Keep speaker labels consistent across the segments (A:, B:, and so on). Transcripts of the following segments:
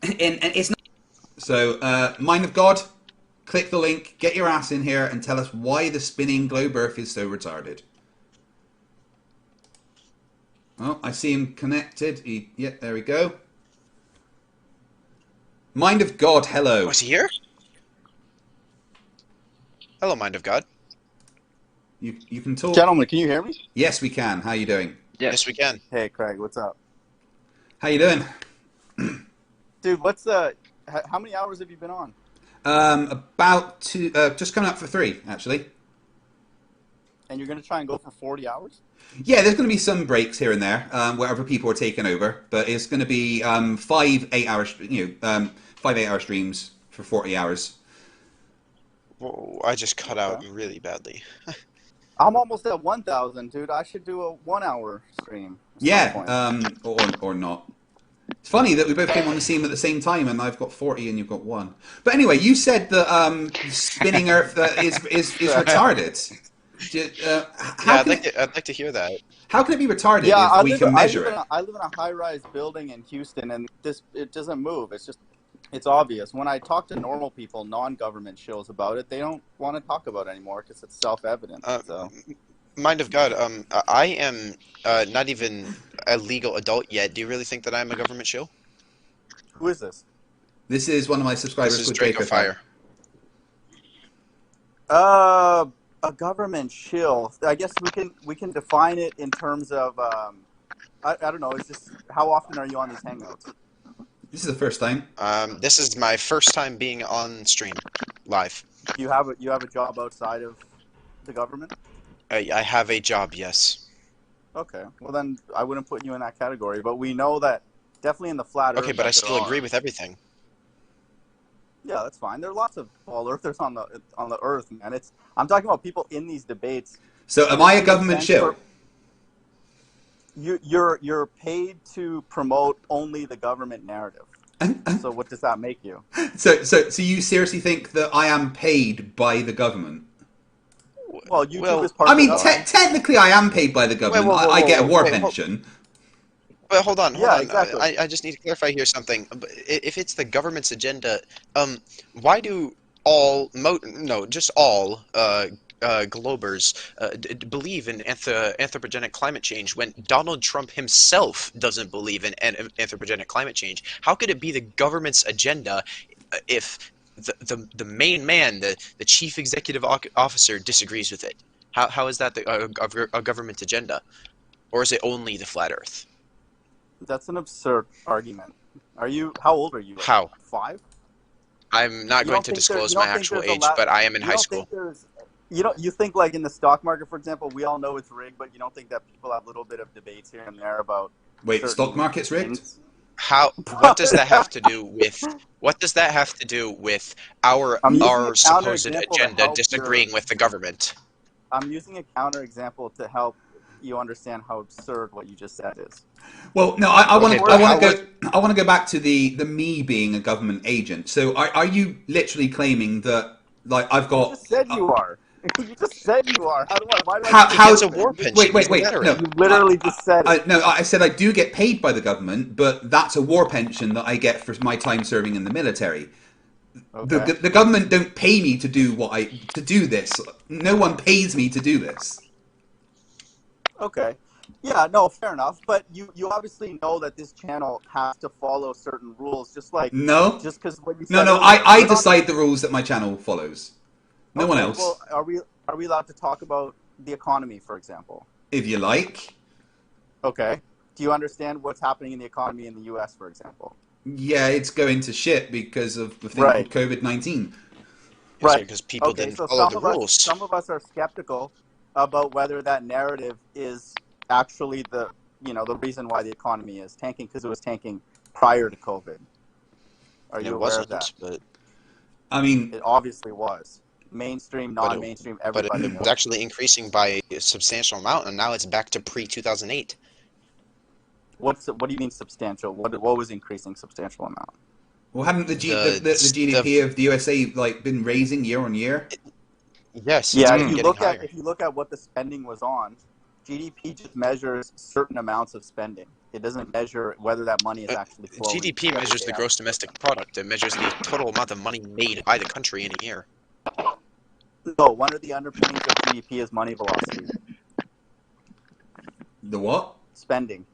A: and it's not. So, Mind of God, click the link, get your ass in here, and tell us why the spinning globe Earth is so retarded. Oh, I see him connected. Yeah, there we go. Mind of God, hello.
B: Was he here? Hello, Mind of God.
A: You can talk.
C: Gentlemen, can you hear me?
A: Yes, we can. How you doing?
B: Yes, we can.
C: Hey, Craig, what's up?
A: How you doing?
C: Dude, how many hours have you been on?
A: About two, just coming up for 3, actually.
C: And you're going to try and go for 40 hours?
A: Yeah, there's going to be some breaks here and there, wherever people are taking over, but it's going to be 5 8-hour, 5 8-hour streams for 40 hours.
B: Whoa, I just cut out really badly.
C: I'm almost at 1,000, dude. I should do a 1-hour stream.
A: Yeah, or not. It's funny that we both came on the scene at the same time, and I've got 40 and you've got 1. But anyway, you said that spinning Earth is retarded.
B: Yeah, I'd like to hear that.
A: How can it be retarded if we can measure it?
C: I live in a high-rise building in Houston, and it doesn't move. It's obvious. When I talk to normal people, non-government shills about it, they don't want to talk about it anymore because it's self-evident.
B: Mind of God, I am not even a legal adult yet. Do you really think that I'm a government shill?
C: Who is this?
A: This is one of my subscribers.
B: This is Draco Fire.
C: A government shill. I guess we can define it in terms of I don't know. Is this how often are you on these hangouts?
A: This is the first time.
B: This is my first time being on stream live.
C: You have a job outside of the government?
B: I have a job, yes.
C: Okay. Well, then I wouldn't put you in that category. But we know that definitely in the flat Earth.
B: Okay, but I still agree with everything.
C: Yeah, that's fine. There are lots of all Earthers on the Earth, man. I'm talking about people in these debates.
A: So, am I a government shill?
C: You're paid to promote only the government narrative. So what does that make you?
A: So you seriously think that I am paid by the government?
C: Well, YouTube is part of it.
A: Technically I am paid by the government. I get a war pension.
B: But hold on.
C: Exactly.
B: I just need to clarify here something. If it's the government's agenda, why do all globers believe in anthropogenic climate change when Donald Trump himself doesn't believe in anthropogenic climate change? How could it be the government's agenda if the main man, the chief executive officer, disagrees with it? How is that a government agenda? Or is it only the flat Earth?
C: That's an absurd argument. How old are you?
B: How?
C: 5?
B: I'm not going to disclose my actual age, but I am in high school.
C: You think like in the stock market, for example, we all know it's rigged, but you don't think that people have a little bit of debates here and there about.
A: Wait, stock market's rigged?
C: Things?
B: What does that have to do with? What does that have to do with our supposed agenda disagreeing with the government?
C: I'm using a counterexample to help you understand how absurd what you just said is.
A: Well, no, I want to go back to the me being a government agent. So are you literally claiming that like I've got?
C: You just said you are. You just said you are.
B: How it's a war pension?
A: Wait. No,
C: you literally just said it.
A: No, I said I do get paid by the government, but that's a war pension that I get for my time serving in the military. Okay. The government don't pay me to do this. No one pays me to do this.
C: Okay. Yeah, no, fair enough. But you obviously know that this channel has to follow certain rules, just like just because what you said.
A: No. I decide the rules that my channel follows. No one else.
C: Well, are we allowed to talk about the economy, for example?
A: If you like.
C: Okay. Do you understand what's happening in the economy in the U.S., for example?
A: Yeah, it's going to shit because of the thing called COVID-19.
C: Right.
B: Because people didn't follow the rules.
C: Some of us are skeptical about whether that narrative is actually the reason why the economy is tanking, because it was tanking prior to COVID. Are you aware of that?
B: But
A: I mean,
C: it obviously was. Mainstream, non-mainstream, everybody.
B: But it was actually increasing by a substantial amount, and now it's back to pre-2008.
C: What do you mean substantial? What was increasing substantial amount?
A: Well, hadn't the GDP of the USA been raising year on year?
B: Yes.
C: Yeah. If you look at what the spending was on, GDP just measures certain amounts of spending. It doesn't measure whether that money is actually flowing.
B: GDP measures the gross domestic product. It measures the total amount of money made by the country in a year.
C: No, one of the underpinnings of GDP is money velocity.
A: The what?
C: Spending.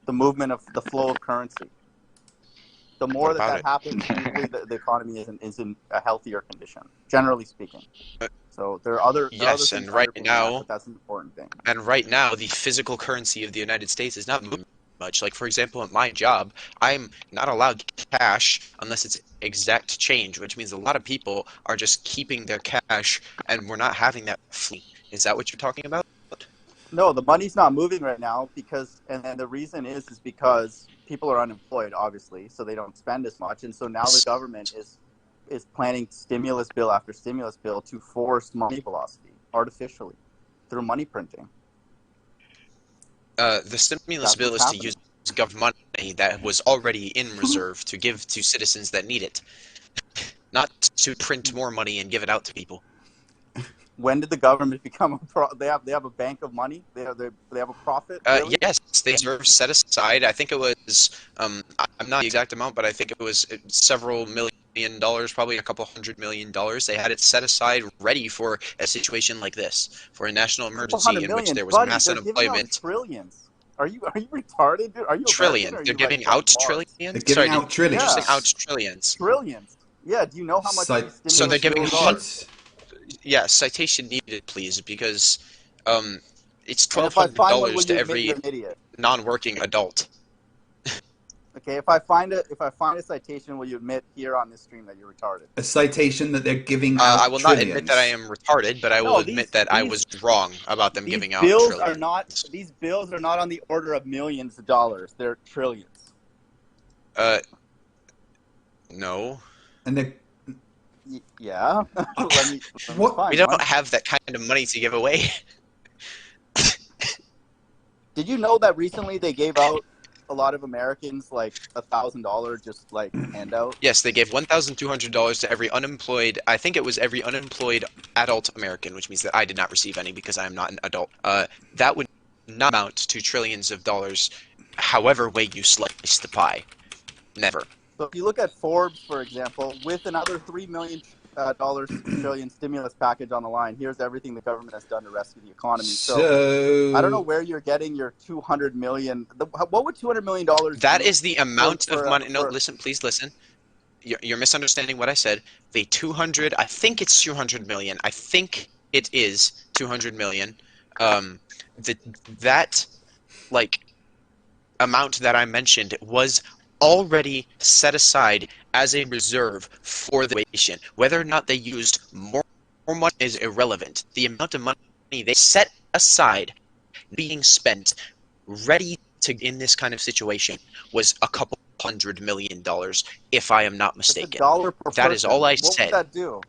C: The movement of the flow of currency. The more that happens, usually the economy is in a healthier condition, generally speaking. So there are other
B: yes, and right now
C: but that's an important thing.
B: And right now, the physical currency of the United States is not moving much. Like for example, at my job, I'm not allowed cash unless it's exact change, which means a lot of people are just keeping their cash, and we're not having that fleet. Is that what you're talking about?
C: No, the money's not moving right now and the reason is because people are unemployed, obviously, so they don't spend as much, and so now the government is planning stimulus bill after stimulus bill to force money velocity artificially through money printing.
B: The stimulus bill is to use government money that was already in reserve to give to citizens that need it, not to print more money and give it out to people.
C: When did the government become they have a bank of money? They have a profit? Really?
B: Yes, they were set aside. I think it was I'm not the exact amount, but I think it was several $million, probably a couple $100 million. They had it set aside ready for a situation like this, for a national emergency in which there was mass unemployment.
C: Trillions. Are you retarded, dude? Are you
B: trillion? They're giving out trillions.
A: They're giving out trillions.
B: Just out trillions.
C: Trillions. Yeah. Do you know how much?
B: So they're giving
C: out?
B: Yeah, citation needed, please, because it's $1,200 to every non-working adult.
C: Okay, if I find a citation, will you admit here on this stream that you're retarded?
A: A citation that they're giving out
B: I will
A: trillions.
B: not admit that I am retarded, but I will admit that I was wrong about them giving out trillions.
C: These bills are not on the order of millions of dollars. They're trillions.
B: No.
A: And they're...
C: Yeah.
B: We don't have that kind of money to give away.
C: Did you know that recently they gave out a lot of Americans like $1,000 just like handout?
B: Yes, they gave $1,200 to every unemployed. I think it was every unemployed adult American, which means that I did not receive any because I am not an adult. That would not amount to trillions of dollars, however way you slice the pie. Never.
C: So if you look at Forbes, for example, with another $3 million trillion stimulus package on the line, here's everything the government has done to rescue the economy. So I don't know where you're getting your $200 million. What would $200 million?
B: That is the amount of money. No, listen, please listen. You're misunderstanding what I said. I think it's 200 million. I think it is 200 million. That amount that I mentioned was already set aside as a reserve for the nation. Whether or not they used more money is irrelevant. The amount of money they set aside being spent ready to in this kind of situation was a couple $100 million, if I am not mistaken.
C: It's $1 per person.
B: That is all I said.
C: What would that do?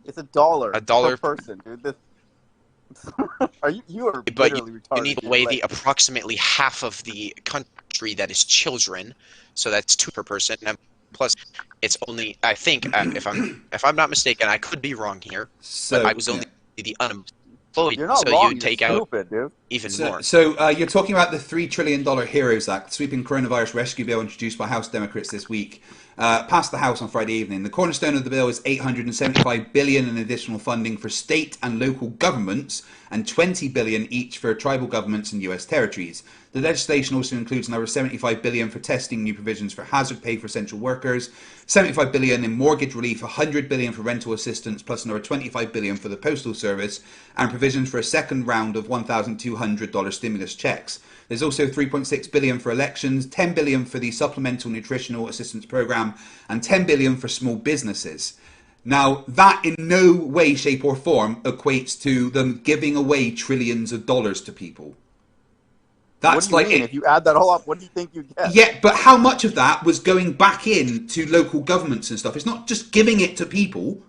C: It's $1 per person, dude. You are
B: but
C: literally retarded.
B: You need to weigh the approximately half of the country that is children, so that's 2 per person. And plus, it's only, I think, if I'm not mistaken, I could be wrong here, but I was only the unemployed,
C: you're not
B: so
C: wrong,
B: you'd take
C: stupid, dude.
B: Even more.
A: So you're talking about the $3 trillion HEROES Act, sweeping coronavirus rescue bill introduced by House Democrats this week. Passed the House on Friday evening. The cornerstone of the bill is $875 billion in additional funding for state and local governments and $20 billion each for tribal governments and US territories. The legislation also includes another $75 billion for testing, new provisions for hazard pay for essential workers, $75 billion in mortgage relief, $100 billion for rental assistance, plus another $25 billion for the Postal Service, and provisions for a second round of $1,200 stimulus checks. There's also $3.6 billion for elections, $10 billion for the Supplemental Nutritional Assistance Program, and $10 billion for small businesses. Now, that in no way, shape, or form equates to them giving away trillions of dollars to people. That's
C: what do you mean? If you add that all up, what do you think you get?
A: Yeah, but how much of that was going back in to local governments and stuff? It's not just giving it to people.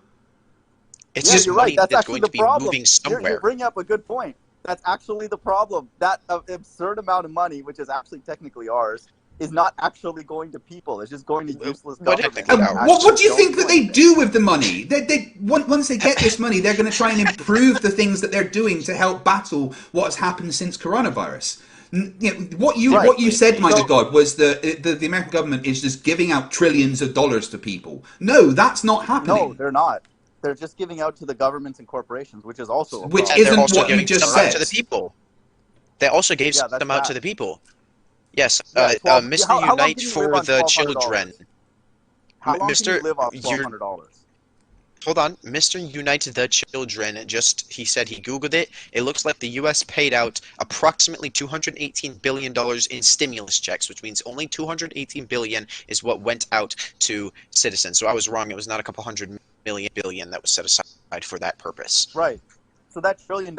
B: It's just
C: you're
B: money
C: right. That's
B: going
C: the
B: to be
C: problem.
B: moving somewhere.
C: You're bringing up a good point. That's actually the problem. That absurd amount of money, which is actually technically ours, is not actually going to people. It's just going to useless government.
A: What do you think that they do with the money? Once they get this money, they're going to try and improve the things that they're doing to help battle what has happened since coronavirus. What you said, mind of God, was that the American government is just giving out trillions of dollars to people. No, that's not happening.
C: No, they're not. They're just giving out to the governments and corporations, which is also
A: which isn't what you just said.
B: To the people. They also gave them out to the people. Yes, Mr. Unite for the Children.
C: How long can you live off $1,200?
B: Hold on, Mr. Unite the Children, he said he Googled it. It looks like the U.S. paid out approximately $218 billion in stimulus checks, which means only $218 billion is what went out to citizens. So I was wrong. It was not a couple hundred billion that was set aside for that purpose.
C: Right. So that $1 trillion,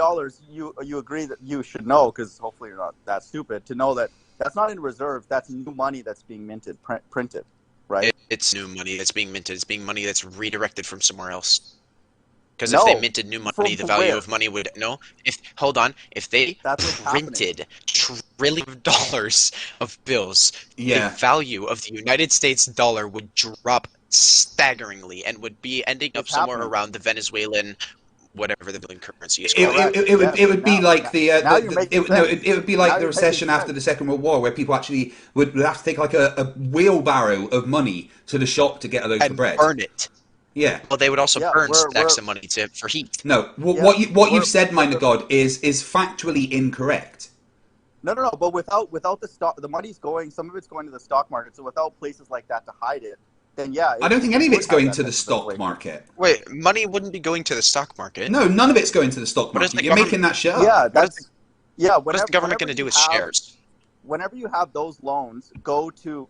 C: you agree that you should know, because hopefully you're not that stupid, to know that that's not in reserves. That's new money that's being printed. Right?
B: It's new money that's being minted. It's being money that's redirected from somewhere else. Because if they minted new money, the value of money would if they printed trillions of dollars of bills, the value of the United States dollar would drop staggeringly and would be ending up somewhere around the Venezuelan, whatever the billing currency is called.
A: It would be like it would be like the recession after the Second World War, where people actually would have to take like a wheelbarrow of money to the shop to get a loaf of bread.
B: Burn it.
A: Yeah.
B: Well, they would also burn stacks of money for heat.
A: No, what you've said, mind of God, is factually incorrect.
C: No. But without the stock, the money's going. Some of it's going to the stock market. So without places like that to hide it, then
A: I don't think any of it's going to the stock market.
B: Wait, money wouldn't be going to the stock market.
A: No, none of it's going to the stock market. You're making that shit up.
C: Yeah,
B: what is the government going to do with shares?
C: Whenever you have those loans, go to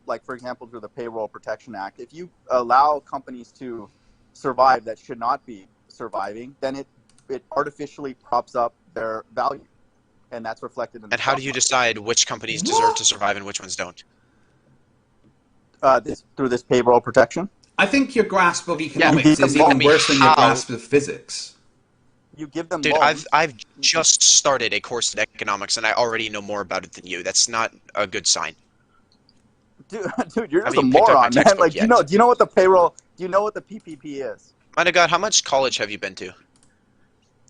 C: like, for example, through the Payroll Protection Act. If you allow companies to survive that should not be surviving, then it artificially props up their value, and that's reflected in the
B: And how do you decide which companies deserve to survive and which ones don't?
C: Through this payroll protection?
A: I think your grasp of economics is even worse than your grasp of physics.
C: You give them
B: Dude,
C: loans.
B: I've just started a course in economics, and I already know more about it than you. That's not a good sign.
C: Dude, you're just a moron, man. Like, do you know what the payroll? Do you know what the PPP is?
B: My God, how much college have you been to?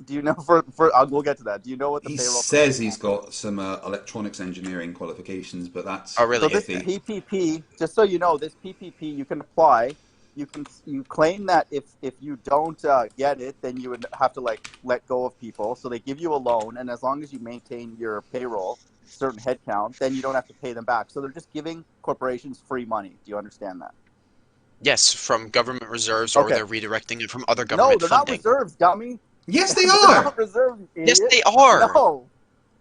C: Do you know we'll get to that. Do you know what the payroll?
A: He says he's got some electronics engineering qualifications, but that's
B: really?
C: So this PPP, just so you know, this PPP you can apply. You claim that if you don't get it, then you would have to let go of people. So they give you a loan, and as long as you maintain your payroll, certain headcount, then you don't have to pay them back. So they're just giving corporations free money. Do you understand that?
B: Yes, from government reserves, or they're redirecting it from other government funding.
C: No, they're not reserves, dummy.
A: Yes, they are.
C: Not reserves, idiot.
B: Yes, they are.
C: No,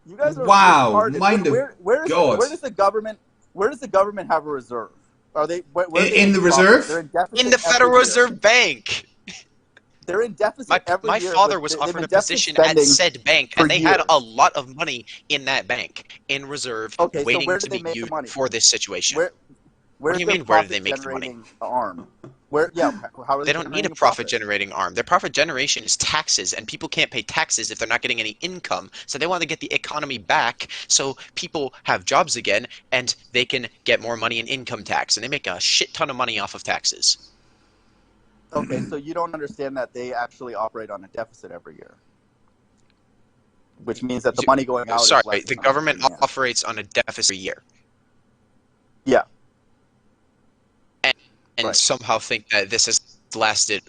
C: you guys are retarded. Where does the government have a reserve? Are they
A: in the reserve?
C: They're in deficit
B: in the Federal Reserve Bank.
C: They're in deficit every year.
B: My father was offered a position at said bank, and they had a lot of money in that bank in reserve, waiting to be used for this situation. What do you mean? Where did they make the money?
C: Arm. How are
B: they don't need a profit-generating arm. Their profit generation is taxes, and people can't pay taxes if they're not getting any income. So they want to get the economy back so people have jobs again, and they can get more money in income tax, and they make a shit ton of money off of taxes.
C: Okay, so you don't understand that they actually operate on a deficit every year, which means that the money going out.
B: Sorry, the government operates on a deficit every year.
C: Yeah.
B: And somehow think that this has lasted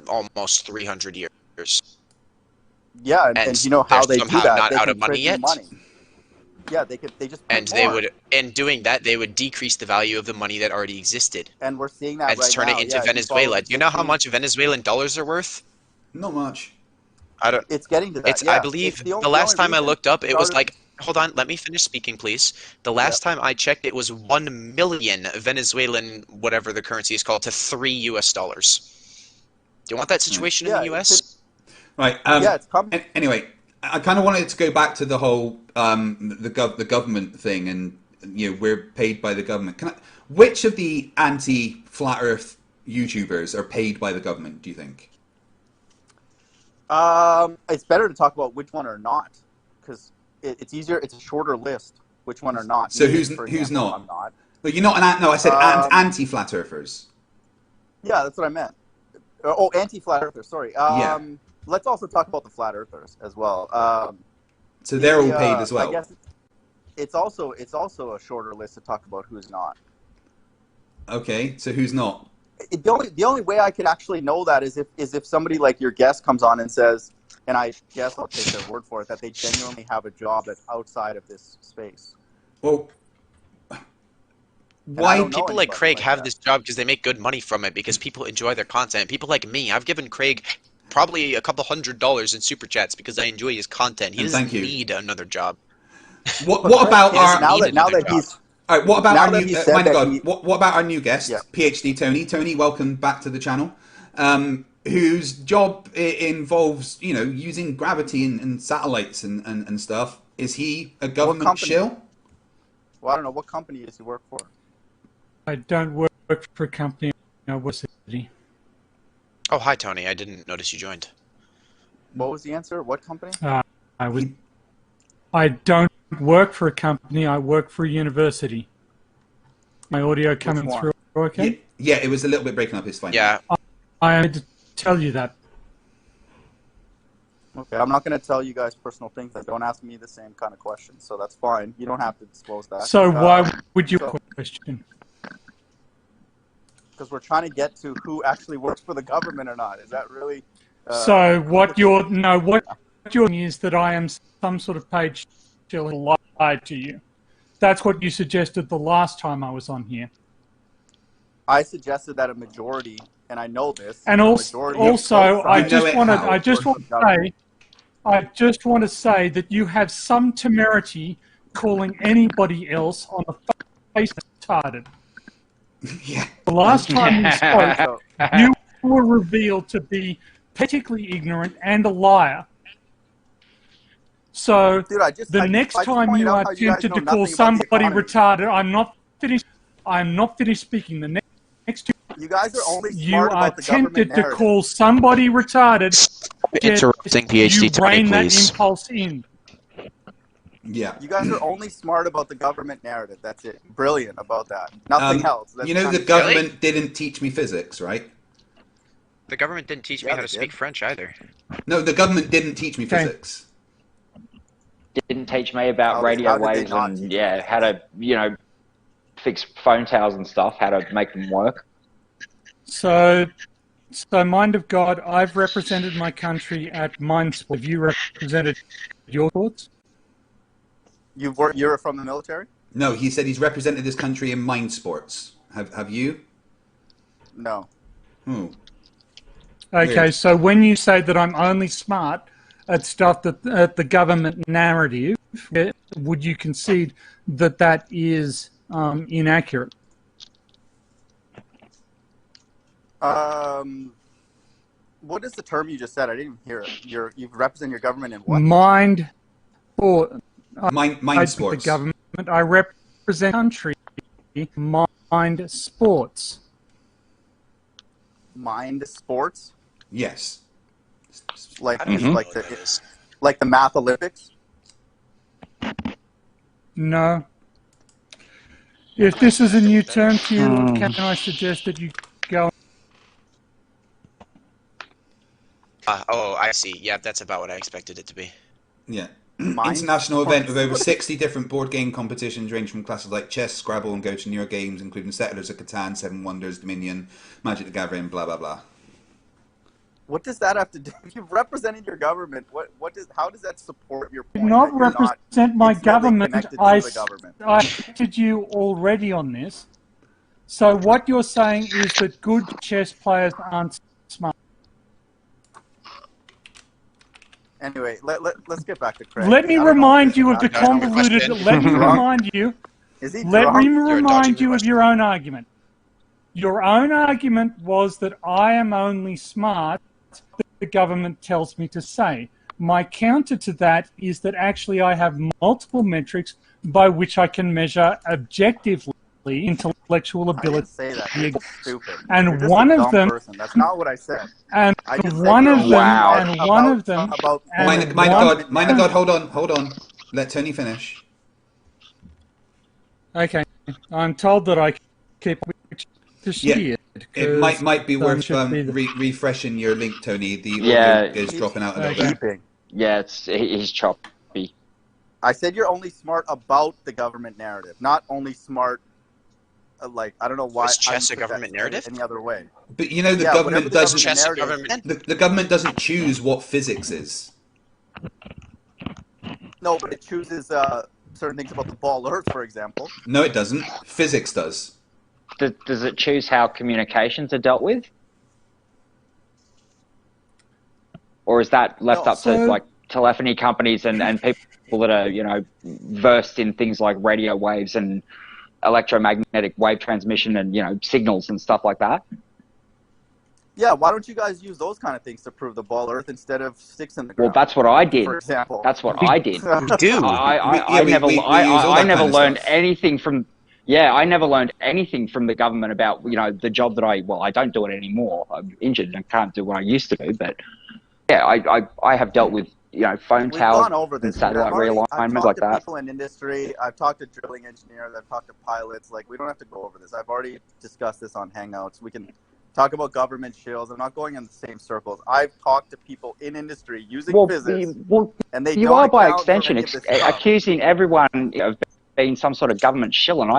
B: almost 300 years.
C: Yeah, and you know how they do that?
B: Not
C: they
B: out of money yet.
C: Yeah, they just.
B: And they would, in doing that, they would decrease the value of the money that already existed.
C: And we're seeing that
B: and turn it into Venezuela. Do you know how much Venezuelan dollars are worth?
A: Not much.
B: I don't.
C: It's getting to that.
B: I believe the last time I looked up, it was like. Hold on, let me finish speaking, please. The last time I checked, it was 1 million Venezuelan, whatever the currency is called, to $3 US. Do you want that situation in the US?
A: Right.
C: It's coming.
A: Anyway, I kind of wanted to go back to the whole the government thing, and we're paid by the government. Which of the anti-flat Earth YouTubers are paid by the government? Do you think?
C: It's better to talk about which one are not, because it's easier. It's a shorter list. Which one are not?
A: So who's not?
C: I'm not.
A: But you're not an. No, I said anti-flat earthers.
C: Yeah, that's what I meant. Anti-flat earthers. Sorry. Let's also talk about the flat earthers as well.
A: So they're all paid as well.
C: I guess it's also a shorter list to talk about who's not.
A: Okay, so who's not?
C: The only way I could actually know that is if somebody like your guest comes on and says, and I guess I'll take their word for it, that they genuinely have a job that's outside of this space.
A: Well,
B: why people like Craig have this job? Because they make good money from it, because people enjoy their content. People like me, I've given Craig probably a couple $100 in super chats because I enjoy his content. He doesn't need another job.
A: What about our
C: now that he's
A: all right, what about our new what about our new guest, PhD Tony? Tony, welcome back to the channel. Whose job involves, using gravity and satellites and stuff. Is he a government shill?
C: Well, I don't know. What company does he work for?
D: I don't work for a company. I work for a city.
B: Oh, hi, Tony. I didn't notice you joined.
C: What was the answer? What company?
D: I don't work for a company. I work for a university. My audio coming through okay?
A: Yeah, it was a little bit breaking up. It's fine.
B: Yeah.
D: I had to tell you that.
C: Okay, I'm not going to tell you guys personal things. Don't ask me the same kind of questions, so that's fine. You don't have to disclose that.
D: So why would you question?
C: Because we're trying to get to who actually works for the government or not. Is that really...
D: so what you're saying is that I am some sort of paid shill who lied to you. That's what you suggested the last time I was on here.
C: I suggested that a majority, and I know this.
D: And also, I just want to say that you have some temerity calling anybody else on the face retarded.
A: Yeah.
D: The last time you spoke, you were revealed to be particularly ignorant and a liar. So
C: dude,
D: the next time you are tempted to call somebody retarded, I'm not finished speaking. The next
C: you guys are only smart
D: you are
C: about the
D: tempted
C: to
D: call somebody retarded.
B: Interrupting PhD Tony,
D: rein
B: please.
D: that impulse in.
A: Yeah.
C: You guys are only smart about the government narrative. That's it. Brilliant about that. Nothing else. That's
A: the government didn't teach me physics, right?
B: The government didn't teach me how to speak French either.
A: No, the government didn't teach me physics.
E: Didn't teach me about radio waves and how to fix phone towers and stuff, how to make them work.
D: So mind of God, I've represented my country at Mindsport. Have you represented your thoughts?
C: You're from the military?
A: No, he said he's represented his country in mind sports. Have you?
C: No.
D: Okay,
A: Weird.
D: So when you say that I'm only smart at stuff at the government narrative, would you concede that that is inaccurate?
C: What is the term you just said? I didn't even hear it. You represent your government in what?
D: Mind sports.
A: The
D: government. I represent country. Mind sports.
C: Mind sports?
A: Yes.
C: Like the Math Olympics?
D: No. If this is a new term to you, can I suggest that you go?
B: Oh, I see. Yeah, that's about what I expected it to be.
A: Yeah. International event with over 60 different board game competitions, range from classes like chess, Scrabble, and go to newer games, including Settlers of Catan, Seven Wonders, Dominion, Magic the Gathering, blah blah blah.
C: What does that have to do? You've represented your government. How does that support your point?
D: I did not represent my government. I cited you already on this. So what you're saying is that good chess players aren't smart.
C: Anyway, let's get back to Craig.
D: Let me remind you of the convoluted. Let me remind you. Let me remind you of your own argument. Your own argument was that I am only smart. The government tells me to say. My counter to that is that actually I have multiple metrics by which I can measure objectively intellectual ability.
C: I didn't say that. You're stupid.
D: And you're one of them.
C: Person. That's not what I said.
D: And one of them. Wow. And one of them.
A: Mind of God, hold on. Let Tony finish.
D: Okay. I'm told that I keep the shit.
A: It might be worth refreshing your link, Tony. The audio is dropping out a little bit.
E: Yeah, he's choppy.
C: I said you're only smart about the government narrative, not only smart. Like, I don't know why.
B: Is chess a government narrative?
C: Any other way?
A: But you know, the government doesn't. The government doesn't choose what physics is.
C: No, but it chooses certain things about the ball Earth, for example.
A: No, it doesn't. Physics does.
E: Does it choose how communications are dealt with? Or is that left up to like telephony companies and people that are, you know, versed in things like radio waves and electromagnetic wave transmission and, you know, signals and stuff like that?
C: Yeah, why don't you guys use those kind of things to prove the ball Earth instead of sticks in the ground?
E: Well, that's what I did.
C: For example.
E: That's what I did.
B: We do.
E: I never learned anything from. Yeah, I never learned anything from the government about, you know, the job that I don't do it anymore. I'm injured and can't do what I used to do. But yeah, I have dealt with, you know, phone towers and satellite realignment like that.
C: I've talked to people in industry. I've talked to drilling engineers. I've talked to pilots. Like, we don't have to go over this. I've already discussed this on Hangouts. We can talk about government shills. I'm not going in the same circles. I've talked to people in industry using physics, and they
E: you are by extension accusing everyone of being some sort of government shill, and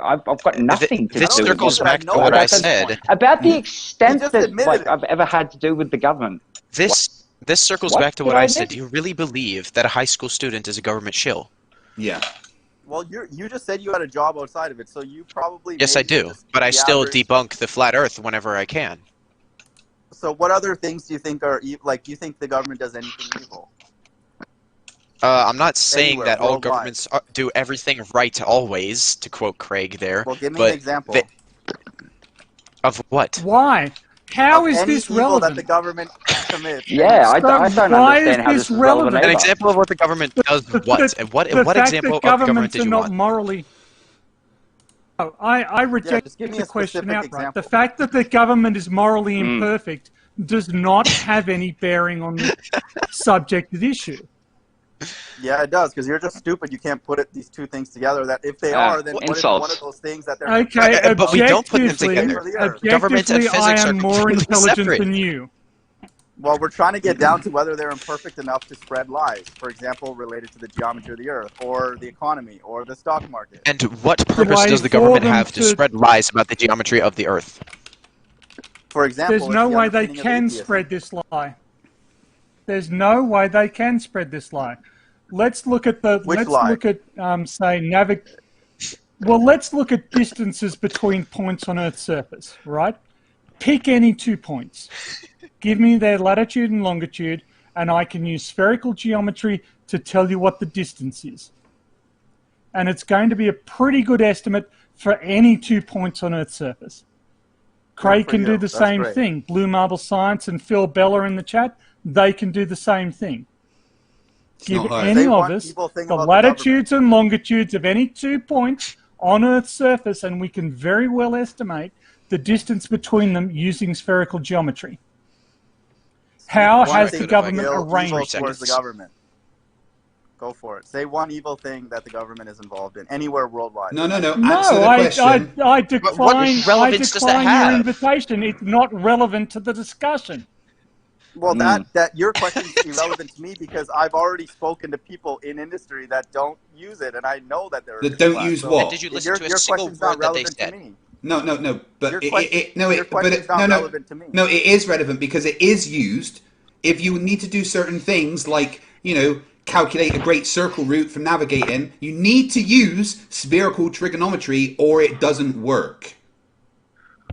E: I've got nothing to do with
B: this. Circles back to what I said
E: about the extent that I've ever had to do with the government.
B: This circles back to what I said. Do you really believe that a high school student is a government shill?
A: Yeah.
C: Well, you just said you had a job outside of it, so you probably...
B: Yes, I do, but I still debunk the flat Earth whenever I can.
C: So what other things do you think are... Like, do you think the government does anything evil?
B: I'm not saying that all governments do everything right always, to quote Craig there.
C: Well, give me an example.
B: Of what?
D: Why? How is this relevant?
C: That the government commits.
E: Yeah, I don't understand how this is relevant.
B: An example of what the government does what? And what example of government did you want?
D: Morally... Oh, I reject the question outright. The fact that the government is morally imperfect does not have any bearing on the subject at issue.
C: Yeah, it does, because you're just stupid. You can't put these two things together. That if they are, then what is one of those things that they're...
D: Okay,
B: but we don't put them together. Government and physics
D: I am more intelligent than you.
C: Well, we're trying to get down to whether they're imperfect enough to spread lies. For example, related to the geometry of the Earth, or the economy, or the stock market.
B: And what purpose does the government have to spread lies about the geometry of the Earth?
C: For example,
D: there's no way they can spread this lie. There's no way they can spread this lie. Let's look at the. Let's look at Well, let's look at distances between points on Earth's surface. Right? Pick any 2 points. Give me their latitude and longitude, and I can use spherical geometry to tell you what the distance is. And it's going to be a pretty good estimate for any 2 points on Earth's surface. Craig can do the same thing. Blue Marble Science and Phil Bella in the chat, they can do the same thing. Give any of us the latitudes and longitudes of any 2 points on Earth's surface, and we can very well estimate the distance between them using spherical geometry. How has the government arranged
C: the government? Go for it. Say one evil thing that the government is involved in anywhere worldwide.
A: No. Answer the question.
D: I decline your invitation. It's not relevant to the discussion.
C: Well, that your question is irrelevant to me because I've already spoken to people in industry that don't use it, and I know that they're
A: don't use what?
B: And did you listen to a single word that they said?
A: No. But
C: relevant to me.
A: No, it is relevant because it is used if you need to do certain things like, you know, calculate a great circle route for navigating. You need to use spherical trigonometry or it doesn't work.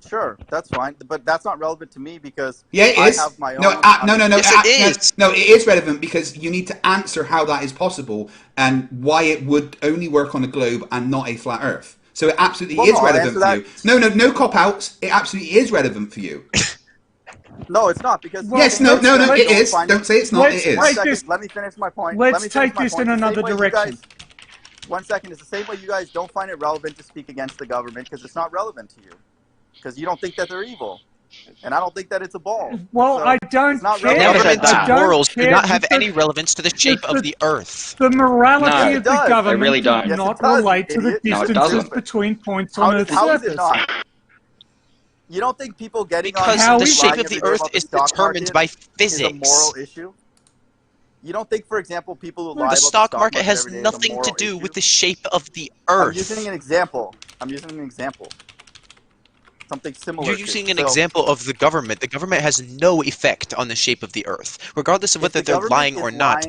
C: Sure, that's fine, but that's not relevant to me because
A: it is.
C: I have my own...
A: No, it is relevant because you need to answer how that is possible and why it would only work on a globe and not a flat Earth. So it absolutely is relevant for you. No cop-outs. It absolutely is relevant for you.
C: No, it's not because...
A: Yes, no, it is. Don't say it's not, it is.
C: Let me finish my point.
D: Let's take this in another direction.
C: 1 second. It's the same way you guys don't find it relevant to speak against the government because it's not relevant to you. Because you don't think that they're evil. And I don't think that it's a ball.
D: Well, so I don't care.
B: Government's morals do not have any relevance to the shape of the Earth.
D: The morality of the government
E: really
D: does not relate to the distances between points on Earth's surface.
C: Is it not? You don't think people getting
B: on the shape of the Earth is determined by physics.
C: Is a moral issue? You don't think, for example, people who lie about
B: the stock market
C: every
B: has
C: day is a
B: nothing to
C: moral
B: do
C: issue?
B: with the shape of the Earth.
C: I'm using an example. Something similar.
B: You're using an example of the government. The government has no effect on the shape of the Earth, regardless of whether they're lying or not.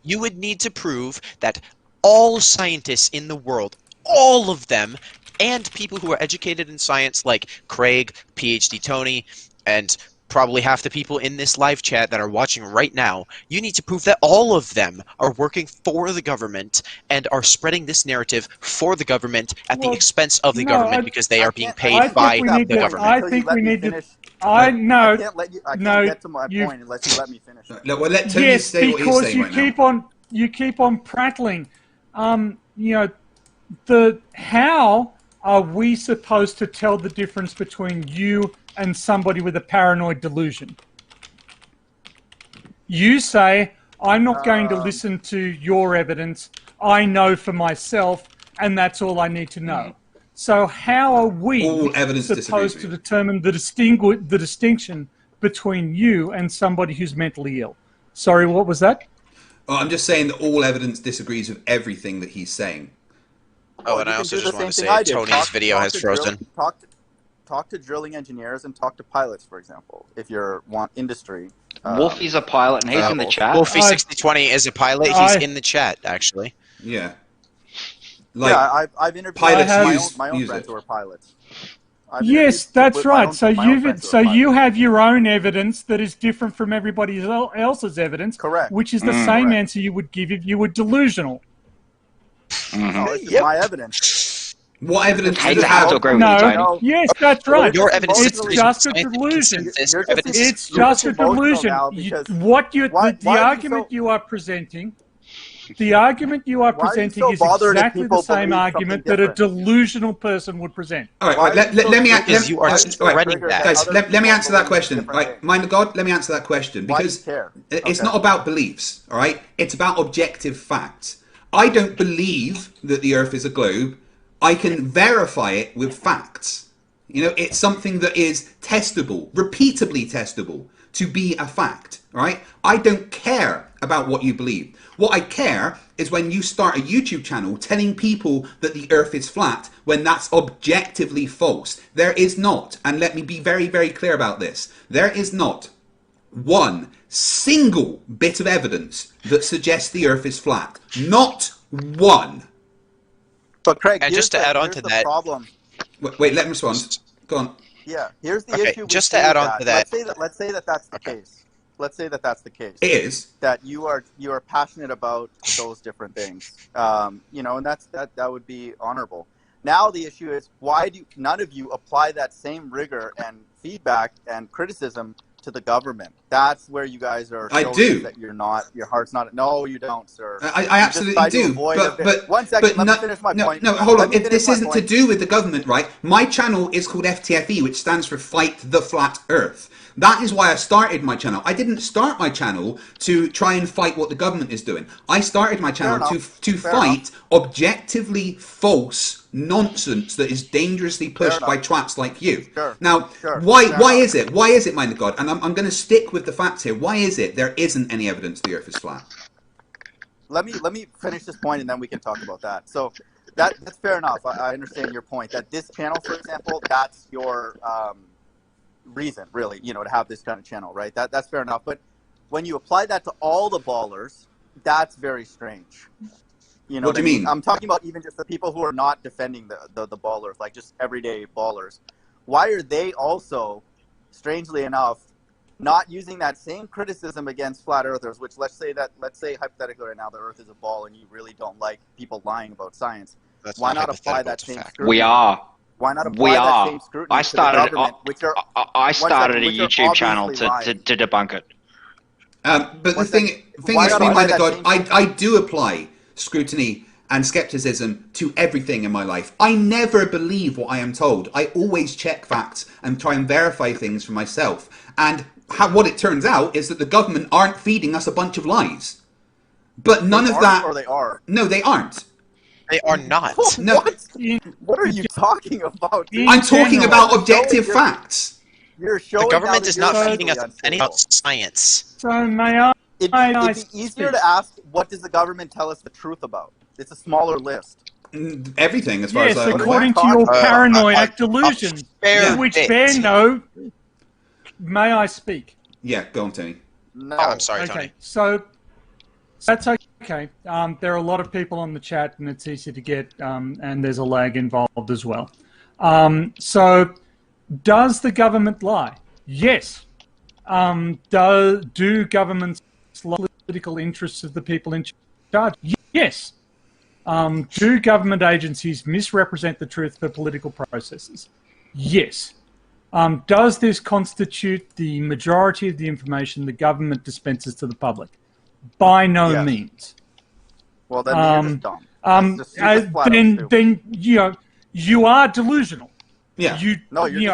B: You would need to prove that all scientists in the world, all of them, and people who are educated in science like Craig, PhD Tony, and probably half the people in this live chat that are watching right now, you need to prove that all of them are working for the government and are spreading this narrative for the government at the expense of the government because they are being paid by the government.
D: I think we need to.
C: I can't get to my point unless you let me finish.
A: Well, let Tony say what he's saying right now.
D: You keep on prattling. How are we supposed to tell the difference between you and somebody with a paranoid delusion? You say, I'm not going to listen to your evidence. I know for myself, and that's all I need to know. So how are we supposed to determine the distinction between you and somebody who's mentally ill? Sorry, what was that?
A: Oh, I'm just saying that all evidence disagrees with everything that he's saying.
B: Oh, and I also just want to say Tony's video has frozen.
C: Talk to drilling engineers and talk to pilots, for example, if you want industry.
E: Wolfie's a pilot and he's in the chat.
B: Wolfie6020 is a pilot. He's in the chat, actually.
A: Yeah.
C: I've interviewed my own friends who are pilots.
D: Yes, that's right. So you have your own evidence that is different from everybody else's evidence.
C: Correct.
D: Which is the same answer you would give if you were delusional.
C: No, it's my evidence.
A: What evidence do
E: I
A: you
E: have to agree with you, Tony.
D: Yes, that's right.
B: Your evidence
D: it's just a delusion. It's just a delusion. The argument you are presenting is exactly the same argument that a delusional person would present.
A: All right, let me answer that question. Right, mind of God, let me answer that question because it's not about beliefs. All right, it's about objective facts. I don't believe that the Earth is a globe. I can verify it with facts. It's something that is testable, repeatably testable, to be a fact, right? I don't care about what you believe. What I care is when you start a YouTube channel telling people that the Earth is flat when that's objectively false. There is not, and let me be very, very clear about this, there is not one single bit of evidence that suggests the Earth is flat. Not one.
C: But Craig,
B: and just to add on to that,
C: problem.
A: Wait, let me respond. Go on.
C: Yeah, here's the issue.
B: Just to add on to that,
C: let's say that that's the case. Let's say that that's the case.
A: It is
C: that you are passionate about those different things. And that would be honorable. Now the issue is, why do none of you apply that same rigor and feedback and criticism to the government? That's where you guys are.
A: I do.
C: That you're not. Your heart's not. No, you don't, sir.
A: I absolutely do. But
C: 1 second. Let me finish my point.
A: No, hold on. If this isn't to do with the government, right? My channel is called FTFE, which stands for Fight the Flat Earth. That is why I started my channel. I didn't start my channel to try and fight what the government is doing. I started my channel to fight objectively false nonsense that is dangerously pushed by twats like you. Why is it? Why is it, mind of God? And I'm going to stick with the facts here. Why is it there isn't any evidence the Earth is flat?
C: Let me finish this point and then we can talk about that. So that's fair enough. I understand your point that this channel, for example, that's your reason, really, to have this kind of channel, right? That's fair enough. But when you apply that to all the ballers, that's very strange.
A: What do you mean?
C: I'm talking about even just the people who are not defending the ballers, like just everyday ballers. Why are they also, strangely enough, not using that same criticism against flat earthers, which let's say hypothetically right now the Earth is a ball and you really don't like people lying about science. Why not apply that same scrutiny?
E: We are.
C: Why not apply that same scrutiny to the government,
E: I started a YouTube channel to debunk it.
A: But the thing is, mind of God, I do apply scrutiny and skepticism to everything in my life. I never believe what I am told. I always check facts and try and verify things for myself. And what it turns out is that the government aren't feeding us a bunch of lies. But none of that...
C: Or they are.
A: No, they aren't.
B: They are not.
A: No.
C: What are you talking about?
A: I'm talking about objective facts.
C: You're showing
B: the government is not feeding us any about science.
D: So may I
C: It'd be easier to ask, what does the government tell us the truth about? It's a smaller list.
A: Everything, as far as
D: yes, according to your paranoid delusion, which bear no. May I speak?
A: Yeah, go on, Tony.
C: No,
B: I'm sorry,
D: okay.
B: Tony.
D: So that's okay. There are a lot of people on the chat, and it's easy to get, and there's a lag involved as well. So, does the government lie? Yes. Do governments lie to the political interests of the people in charge? Yes. Do government agencies misrepresent the truth for political processes? Yes. Does this constitute the majority of the information the government dispenses to the public? By no means.
C: Well, then you're just dumb.
D: Then you are delusional.
A: Yeah.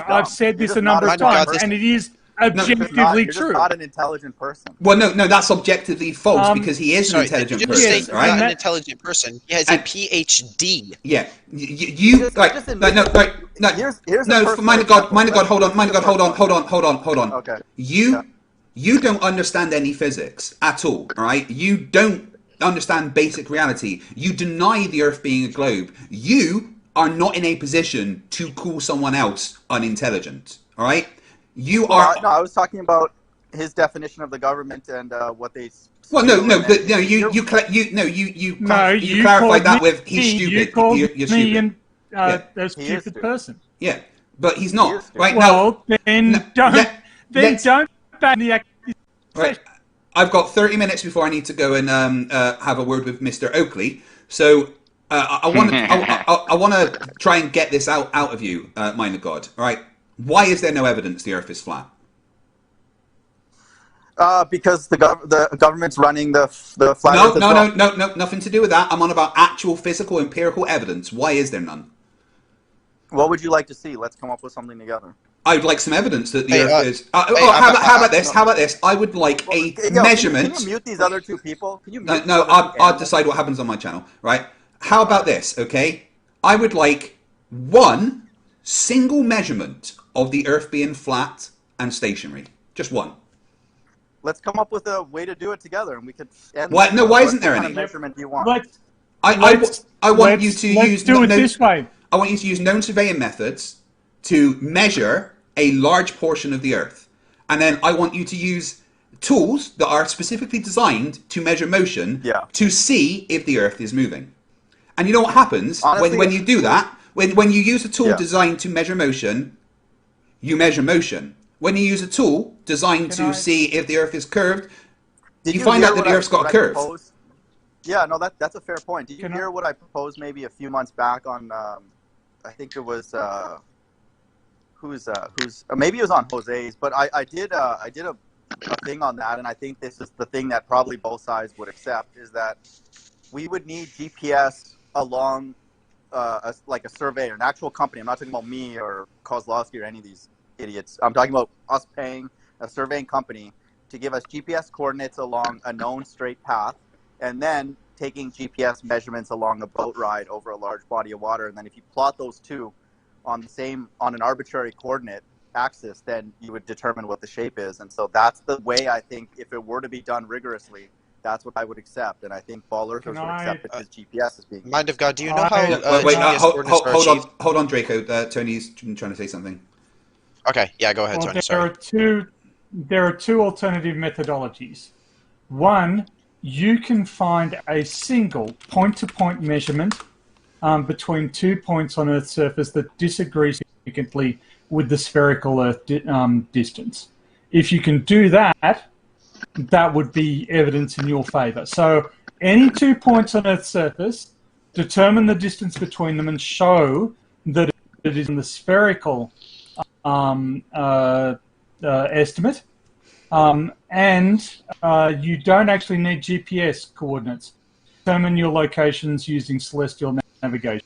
C: I've
D: said this a number of times, and it is objectively
C: you're
D: true.
C: Just not an intelligent person.
A: Well, no, that's objectively false because he is an intelligent person, right?
B: Not an intelligent person. He has a PhD.
A: Yeah, mind of God, hold on.
C: Okay.
A: You don't understand any physics at all, right? You don't understand basic reality. You deny the Earth being a globe. You are not in a position to call someone else unintelligent, all right? No,
C: I was talking about his definition of the government and what they.
A: Well, you clarified that with he's stupid.
D: You called
A: you're
D: me
A: stupid.
D: a stupid person.
A: Yeah, but he's not. Right
D: now, don't ban the accusation.
A: Right. I've got 30 minutes before I need to go and have a word with Mr. Oakley. So I want to try and get this out of you, mind of God. All right. Why is there no evidence the Earth is flat?
C: Because the government's running the flat
A: Earth. No, nothing to do with that. I'm on about actual physical, empirical evidence. Why is there none?
C: What would you like to see? Let's come up with something together.
A: I would like some evidence that the Earth is. How about this? How about this? I would like a measurement.
C: Can you mute these other two people? Can you mute
A: I'll decide what happens on my channel. Right? How about this? Okay, I would like one single measurement of the Earth being flat and stationary. Just one.
C: Let's come up with a way to do it together, and we could.
A: Why? No, why isn't there any?
C: What kind of measurement do you want?
A: I want you to use.
D: Do it this way.
A: I want you to use known surveying methods to measure a large portion of the Earth, and then I want you to use tools that are specifically designed to measure motion to see if the Earth is moving. And you know what happens when you do that? When you use a tool designed to measure motion, you measure motion. When you use a tool designed to see if the Earth is curved, you find out that the Earth's got a curve.
C: Yeah, no, that's a fair point. Did you hear what I proposed maybe a few months back on? I think it was maybe it was on Jose's, but I did a thing on that, and I think this is the thing that probably both sides would accept, is that we would need GPS along like a surveyor, an actual company. I'm not talking about me or Kozlowski or any of these idiots. I'm talking about us paying a surveying company to give us GPS coordinates along a known straight path, and then taking GPS measurements along a boat ride over a large body of water. And then if you plot those two on an arbitrary coordinate axis, then you would determine what the shape is. And so that's the way I think, if it were to be done rigorously, that's what I would accept. And I think ball earthers would accept it because GPS is being.
B: Mind of God, do you know how?
A: Hold on, Draco. Tony's trying to say something.
B: Okay, yeah, go ahead, Tony. Sorry.
D: There are two alternative methodologies. One, you can find a single point-to-point measurement between 2 points on Earth's surface that disagree significantly with the spherical Earth distance. If you can do that, that would be evidence in your favor. So any 2 points on Earth's surface, determine the distance between them and show that it is in the spherical estimate. And you don't actually need GPS coordinates. Determine your locations using celestial navigation.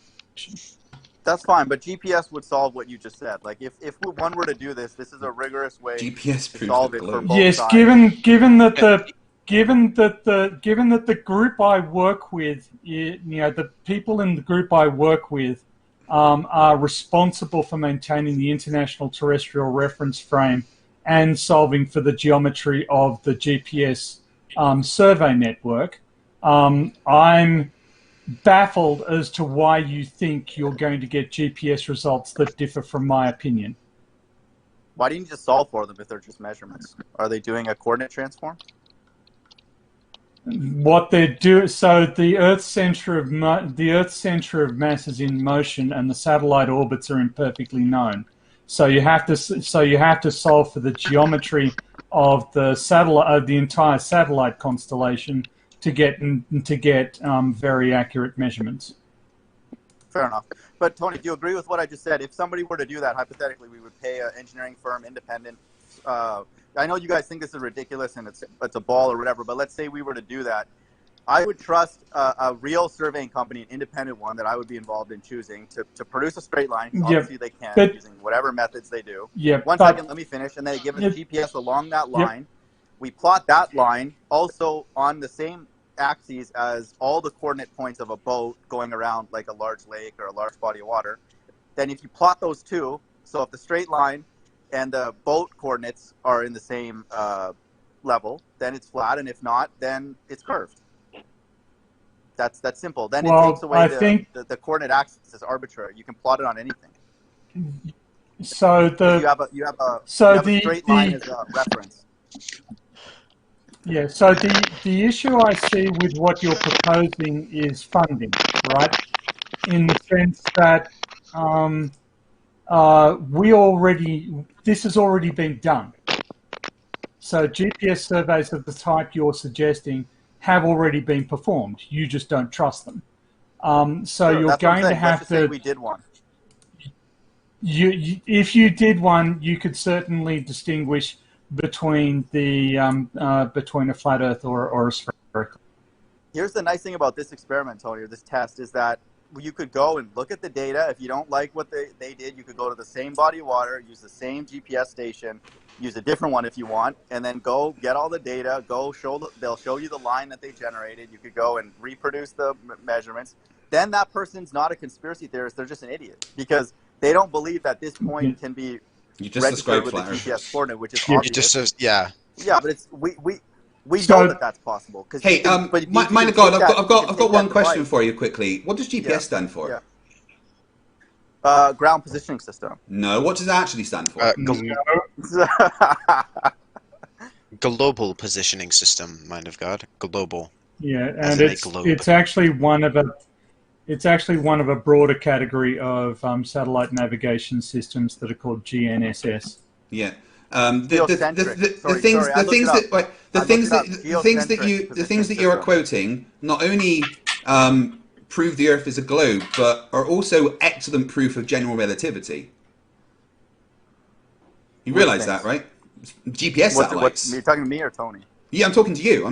C: That's fine, but GPS would solve what you just said. Like, if one were to do this, this is a rigorous way
A: GPS
C: to solve it for both
D: yes,
C: sides.
D: given that the group I work with, the people in the group I work with, are responsible for maintaining the International Terrestrial Reference Frame and solving for the geometry of the GPS survey network, I'm baffled as to why you think you're going to get GPS results that differ from my opinion.
C: Why do you need to solve for them if they're just measurements? Are they doing a coordinate transform?
D: What they do, so the Earth's center of mass is in motion, and the satellite orbits are imperfectly known. So you have to solve for the geometry of the satellite, of the entire satellite constellation, to get very accurate measurements.
C: Fair enough. But Tony, do you agree with what I just said? If somebody were to do that, hypothetically, we would pay an engineering firm, independent. I know you guys think this is ridiculous and it's a ball or whatever, but let's say we were to do that. I would trust a real surveying company, an independent one that I would be involved in choosing to produce a straight line. Obviously, they can using whatever methods they do. One second, let me finish. And then they give us GPS along that line. We plot that line also on the same axes as all the coordinate points of a boat going around like a large lake or a large body of water. Then if you plot those two, so if the straight line and the boat coordinates are in the same level, then it's flat, and if not, then it's curved. That's simple. Then it takes away the coordinate axis is arbitrary. You can plot it on anything.
D: So
C: you have a straight line as a reference.
D: Yeah, so the issue I see with what you're proposing is funding, right? In the sense that this has already been done. So GPS surveys of the type you're suggesting have already been performed. You just don't trust them. So sure, you're going to have to.
C: Say we did one.
D: If you did one, you could certainly distinguish between between a flat Earth or a spherical.
C: Here's the nice thing about this experiment, Tony, or this test, is that you could go and look at the data. If you don't like what they did, you could go to the same body of water, use the same GPS station, use a different one if you want, and then go get all the data, they'll show you the line that they generated. You could go and reproduce the measurements. Then that person's not a conspiracy theorist, they're just an idiot, because they don't believe that this point can be registered with the GPS coordinate, which is obvious. Yeah, but it's we know that that's possible.
A: Hey, mind of God, I've got one question for you quickly. What does GPS stand for?
C: Yeah. Ground positioning system.
A: No, what does it actually stand for?
B: Global positioning system, mind of God. Global.
D: Yeah, and it's actually one of a broader category of satellite navigation systems that are called GNSS.
A: Yeah. The things that you are quoting not only prove the Earth is a globe, but are also excellent proof of general relativity. You realize that, right? GPS satellites.
C: You're talking to me or Tony?
A: Yeah, I'm talking to you.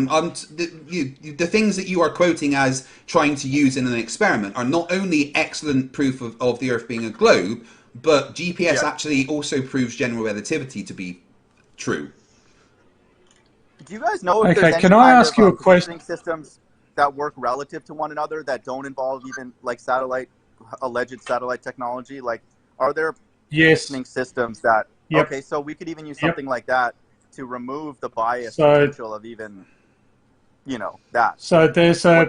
A: The things that you are quoting as trying to use in an experiment are not only excellent proof of the Earth being a globe, but GPS actually also proves general relativity to be true.
C: Do you guys know if there's any kind of positioning systems that work relative to one another that don't involve even like alleged satellite technology? Like, are there positioning systems that? Okay, so we could even use something like that to remove the bias potential of even, that.
D: So there's a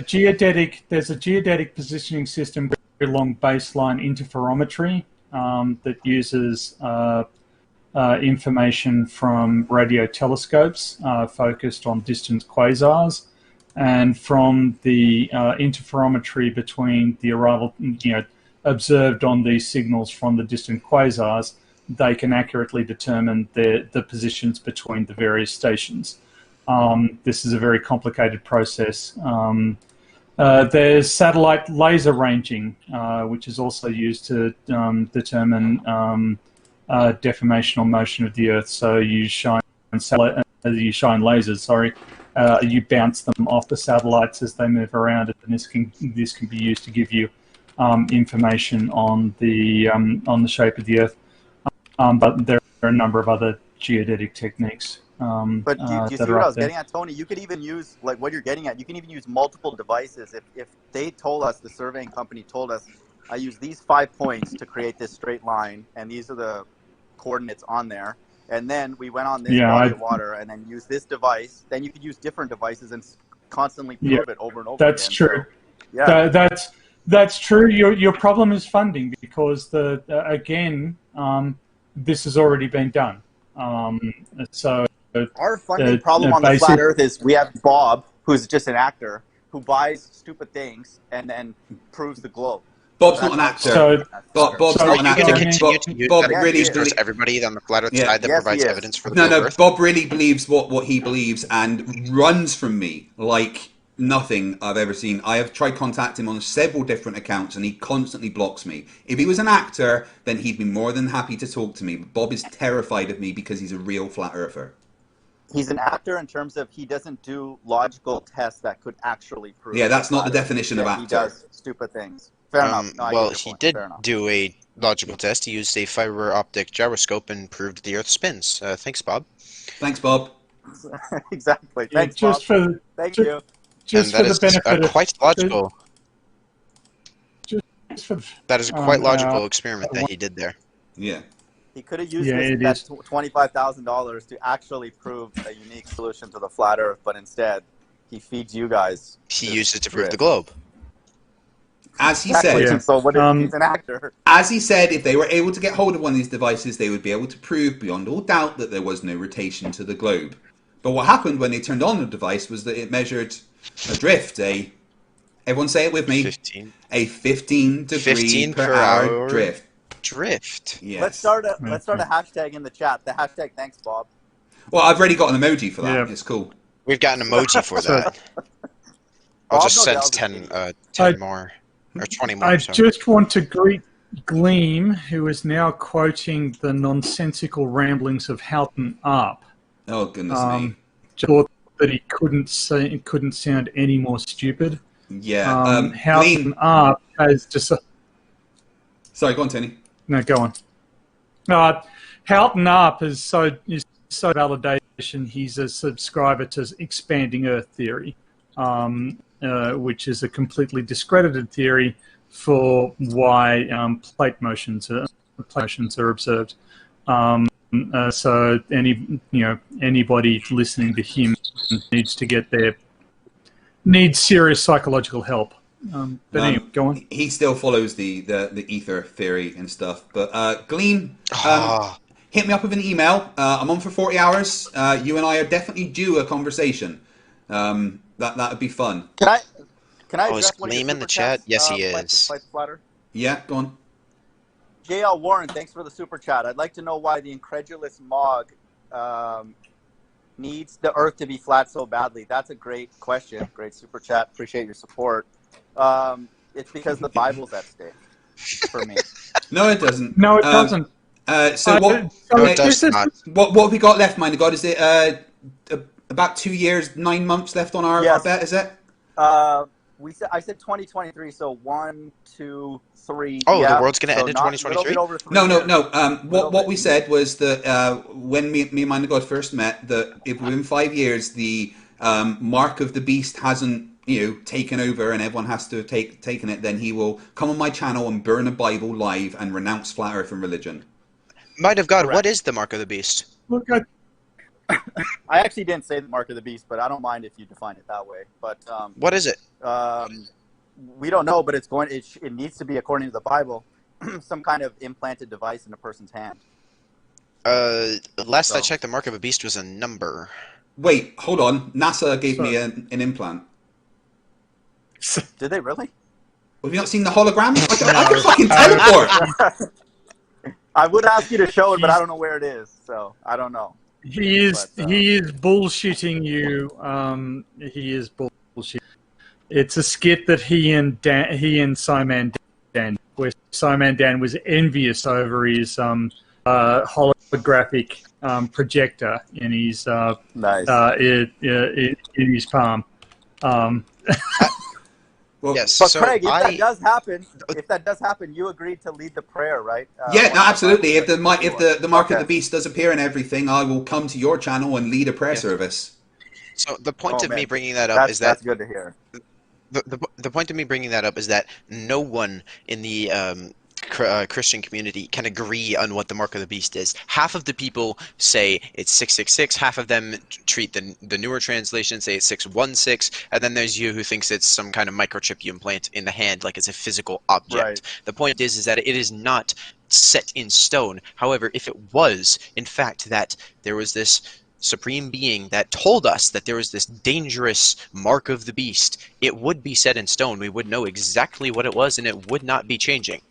D: geodetic positioning system, very long baseline interferometry that uses information from radio telescopes focused on distant quasars, and from the interferometry between the arrival, observed on these signals from the distant quasars, they can accurately determine the positions between the various stations. This is a very complicated process. There's satellite laser ranging, which is also used to determine deformational motion of the Earth. So you shine lasers, you bounce them off the satellites as they move around, and this can be used to give you information on the shape of the Earth. But there are a number of other geodetic techniques.
C: But do you see what I was getting at, Tony? You could even use, like what you're getting at, you can even use multiple devices. If they told us, the surveying company told us, I use these 5 points to create this straight line, and these are the coordinates on there, and then we went on this body of water, and then use this device. Then you could use different devices and constantly prove it over and over
D: that's
C: again.
D: True.
C: So,
D: that's true. Your problem is funding, because this has already been done. So
C: our funding problem on the flat Earth is we have Bob, who's just an actor, who buys stupid things and then proves the globe.
A: Bob's not an actor. Bob's not an actor. Bob really believes
B: everybody on the flat Earth side that provides evidence for the
A: No, Bob really believes what he believes and runs from me like nothing I've ever seen. I have tried contacting him on several different accounts, and he constantly blocks me. If he was an actor, then he'd be more than happy to talk to me. But Bob is terrified of me because he's a real flat earther.
C: He's an actor in terms of he doesn't do logical tests that could actually prove.
A: Yeah, that's not the definition of actor.
C: He does stupid things. Fair enough. No,
B: well, he did do a logical test. He used a fiber optic gyroscope and proved the Earth spins. Thanks, Bob.
A: Thanks, Bob.
C: Exactly. Thanks, Bob. Thank you.
D: Just for the benefit of
B: quite logical. That is a quite logical experiment that he did there.
A: Yeah.
C: He could have used that $25,000 to actually prove a unique solution to the flat Earth, but instead he feeds you guys.
B: He used it to prove the globe.
A: As he said,
C: so he's an actor.
A: As he said, if they were able to get hold of one of these devices, they would be able to prove beyond all doubt that there was no rotation to the globe. But what happened when they turned on the device was that it measured a drift, everyone say it with me, 15 degree per hour drift.
B: Yes.
C: Let's start a hashtag in the chat. The hashtag thanks, Bob.
A: Well, I've already got an emoji for that. Yeah. It's cool.
B: We've got an emoji for that. I'll just send 10 more. Or 20 more.
D: I just want to greet Gleam, who is now quoting the nonsensical ramblings of Houghton Arp.
A: Oh, goodness me.
D: Thought that he couldn't sound any more stupid.
A: Yeah.
D: Houghton Arp has just...
A: Sorry, go on, Tony.
D: No, go on. Houghton Arp is so validation. He's a subscriber to Expanding Earth theory, which is a completely discredited theory for why plate motions are observed. So anybody listening to him needs serious psychological help. But anyway, go on.
A: He still follows the ether theory and stuff. But Gleam, hit me up with an email. I'm on for 40 hours. You and I are definitely due a conversation. That would be fun.
C: Can I
B: is Gleam in the chat? Yes, he is.
A: Yeah, go on.
C: JL Warren, thanks for the super chat. I'd like to know why the incredulous MoG needs the Earth to be flat so badly. That's a great question. Great super chat. Appreciate your support. It's because the Bible's at stake for me.
A: No, it doesn't.
D: No, it doesn't.
A: What have we got left, Mind of God? Is it about 2 years, 9 months left on our bet? Is it?
C: I said 2023, so 1, 2, 3.
B: Oh, the world's going to end in 2023?
A: No. What we said was that when me and Mind of God first met, that if within 5 years the mark of the beast hasn't taken over and everyone has to have taken it, then he will come on my channel and burn a Bible live and renounce flat Earth and religion.
B: Mind of God, what is the mark of the beast?
D: Look,
C: I actually didn't say the mark of the beast, but I don't mind if you define it that way. But
B: what is it?
C: We don't know, but it needs to be, according to the Bible, some kind of implanted device in a person's hand.
B: Last I checked, the mark of a beast was a number.
A: Wait, hold on. NASA gave me an implant.
C: Did they really?
A: Have you not seen the hologram? I can fucking teleport!
C: I would ask you to show it, but I don't know where it is, so I don't know.
D: He is bullshitting you. He is bullshitting. It's a skit that he and Simon Dan, where Simon Dan was envious over his holographic projector in his in his palm.
A: Well,
B: yes,
C: but Craig, if that does happen, you agreed to lead the prayer, right?
A: Yeah, no, absolutely. If the mark of the beast does appear and everything, I will come to your channel and lead a prayer service.
B: So the point of me bringing that up is that
C: that's good to hear.
B: The point of me bringing that up is that no one in the Christian community can agree on what the mark of the beast is. Half of the people say it's 666. Half of them treat the newer translation, say it's 616, and then there's you who thinks it's some kind of microchip you implant in the hand, like it's a physical object.
C: Right.
B: The point is that it is not set in stone. However, if it was, in fact, that there was this supreme being that told us that there was this dangerous mark of the beast, it would be set in stone. We would know exactly what it was, and it would not be changing.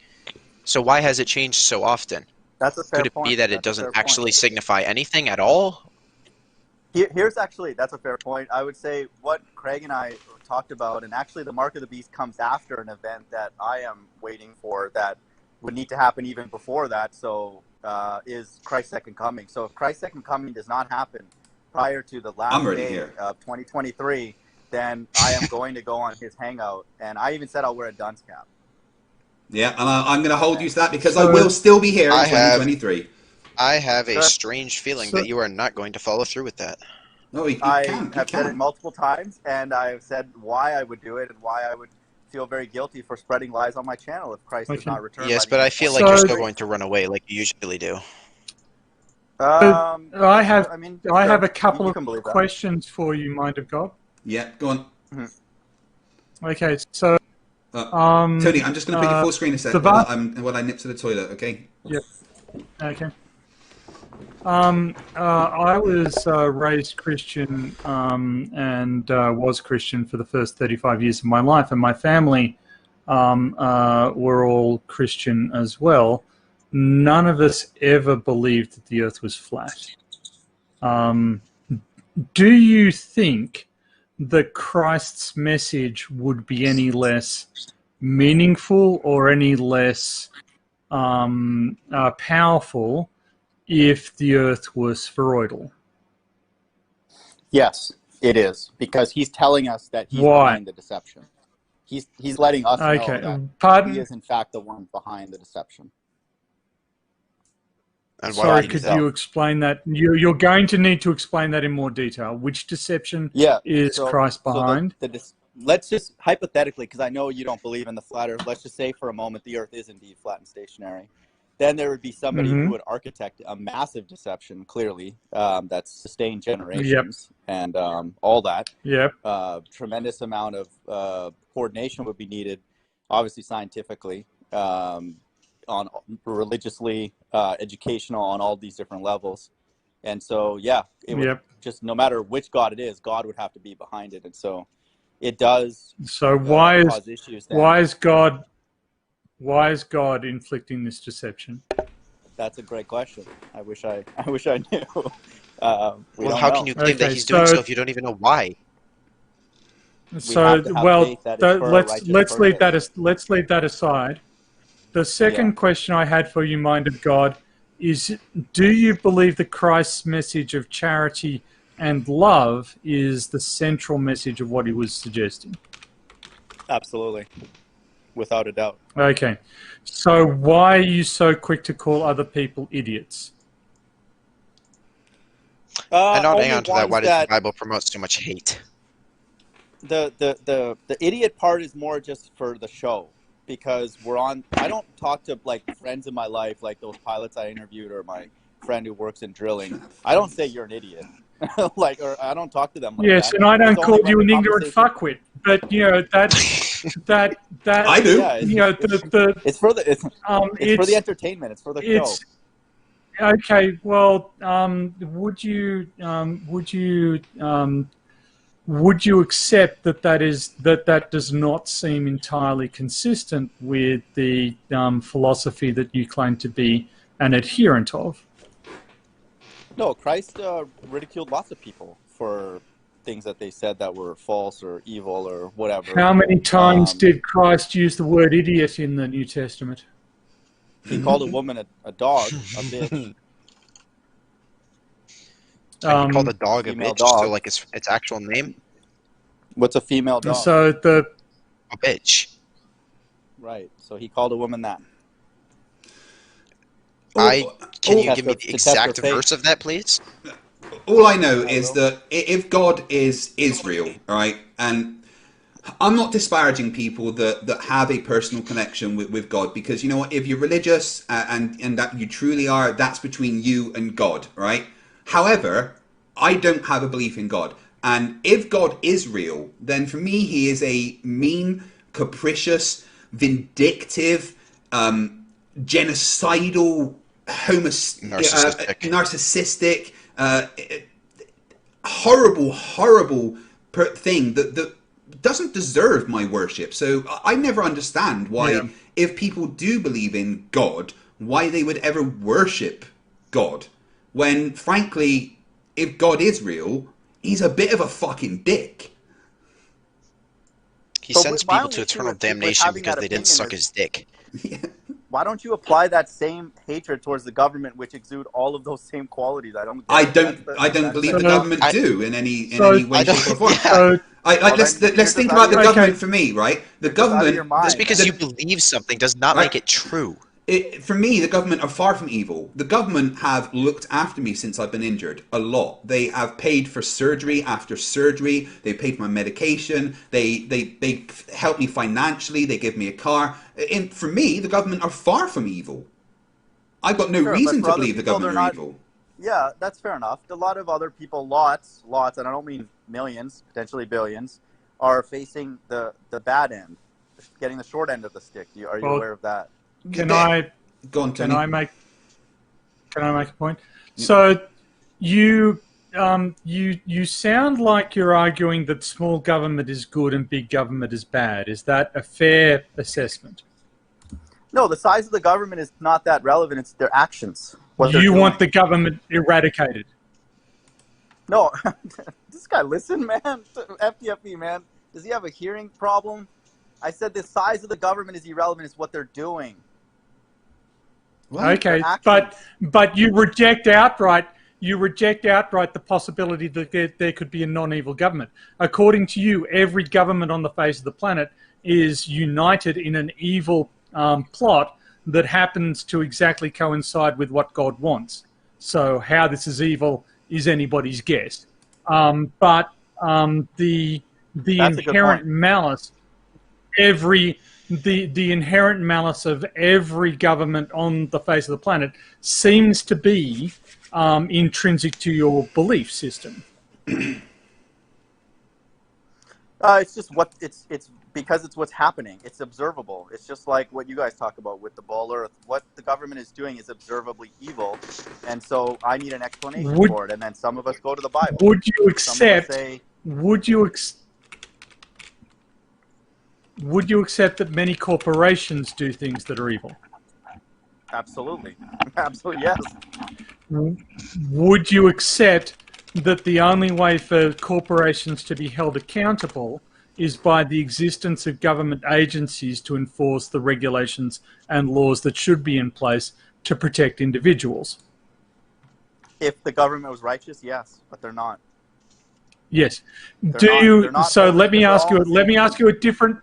B: So why has it changed so often?
C: That's a fair point.
B: Could it be that it doesn't actually signify anything at all?
C: That's a fair point. I would say what Craig and I talked about, and actually the mark of the beast comes after an event that I am waiting for that would need to happen even before that. So is Christ's second coming. So if Christ's second coming does not happen prior to the last day of 2023, then I am going to go on his hangout. And I even said I'll wear a dunce cap.
A: Yeah, and I'm going to hold you to that because I will still be here in 2023.
B: I have a strange feeling that you are not going to follow through with that.
A: No,
C: I have said it multiple times, and I've said why I would do it and why I would feel very guilty for spreading lies on my channel if Christ does not return.
B: Yes, but I feel like you're still going to run away like you usually do.
D: I have a couple of questions for you, Mind of God.
A: Yeah, go on.
D: Okay, so
A: Tony, I'm just going to put you full screen a second while I nip to the toilet, okay?
D: Yep. Okay. I was raised Christian and was Christian for the first 35 years of my life, and my family were all Christian as well. None of us ever believed that the earth was flat. Do you think that Christ's message would be any less meaningful or any less powerful if the earth was spheroidal?
C: Yes, it is, because he's telling us that he's behind the deception. He's letting us know that he is in fact the one behind the deception.
B: And
D: sorry, could you explain that? You're going to need to explain that in more detail. Which deception is Christ behind?
C: Let's just hypothetically, because I know you don't believe in the flat earth, let's just say for a moment the earth is indeed flat and stationary. Then there would be somebody who would architect a massive deception, clearly, that's sustained generations and all that. Tremendous amount of coordination would be needed, obviously scientifically, on religiously, educational, on all these different levels. And so, yeah, it would just, no matter which God it is, God would have to be behind it. And so it does.
D: So why is God inflicting this deception?
C: That's a great question. I wish I knew.
B: Well, how can you claim that he's doing so if you don't even know why?
D: So, well, let's leave that aside. The second question I had for you, Mind of God, is: do you believe that Christ's message of charity and love is the central message of what he was suggesting?
C: Absolutely. Without a doubt.
D: Okay. So why are you so quick to call other people idiots?
B: And not hang on to that, why does the Bible promote so much hate?
C: The idiot part is more just for the show, because I don't talk to like friends in my life, like those pilots I interviewed or my friend who works in drilling. I don't say you're an idiot. or I don't talk to them like that.
D: Yes, and I don't call you an ignorant fuckwit. But you know that
A: I do.
C: Yeah, it's for the entertainment. It's for the show.
D: Okay. Well, would you accept that does not seem entirely consistent with the philosophy that you claim to be an adherent of?
C: No, Christ ridiculed lots of people for things that they said that were false or evil or whatever.
D: How many times did Christ use the word idiot in the New Testament?
C: He called a woman a dog, a bitch.
B: He called a dog a bitch, so like its actual name?
C: What's a female dog?
D: So
B: a bitch.
C: Right, so he called a woman that.
B: Can you give me the exact verse of that, please?
A: All I know is that if God is Israel, right, and I'm not disparaging people that have a personal connection with God, because you know what, if you're religious and that you truly are, that's between you and God, right? However, I don't have a belief in God. And if God is real, then for me, he is a mean, capricious, vindictive, genocidal, narcissistic, horrible thing that doesn't deserve my worship. So I never understand why, if people do believe in God, why they would ever worship God, when frankly, if God is real, he's a bit of a fucking dick.
B: He sends people to eternal damnation because they didn't suck his dick.
A: Yeah.
C: Why don't you apply that same hatred towards the government, which exude all of those same qualities? I don't
A: believe the government do in any way, shape, or form. Let's think about the government for me, right? The government.
B: Just because you believe something does not make it true.
A: For me, the government are far from evil. The government have looked after me since I've been injured a lot. They have paid for surgery after surgery. They paid for my medication. They helped me financially. They give me a car. And for me, the government are far from evil. I've got no reason to believe the government are evil.
C: Yeah, that's fair enough. A lot of other people, lots, and I don't mean millions, potentially billions, are facing the bad end, getting the short end of the stick. Are you aware of that?
D: Can I make a point? Yeah. So you sound like you're arguing that small government is good and big government is bad. Is that a fair assessment?
C: No, the size of the government is not that relevant. It's their actions.
D: You want the government eradicated?
C: No, this guy, listen, man. FTFE, man. Does he have a hearing problem? I said the size of the government is irrelevant. It's what they're doing.
D: Okay, but you reject outright the possibility that there could be a non-evil government. According to you, every government on the face of the planet is united in an evil plot that happens to exactly coincide with what God wants. So how this is evil is anybody's guess. But the inherent malice, the inherent malice of every government on the face of the planet seems to be intrinsic to your belief system.
C: It's just it's because it's what's happening. It's observable. It's just like what you guys talk about with the ball earth. What the government is doing is observably evil, and so I need an explanation for it. And then some of us go to the Bible.
D: Would you accept? Would you accept that many corporations do things that are evil?
C: Absolutely. Absolutely, yes.
D: Would you accept that the only way for corporations to be held accountable is by the existence of government agencies to enforce the regulations and laws that should be in place to protect individuals?
C: If the government was righteous, yes, but they're not.
D: Yes. Let me ask you a different.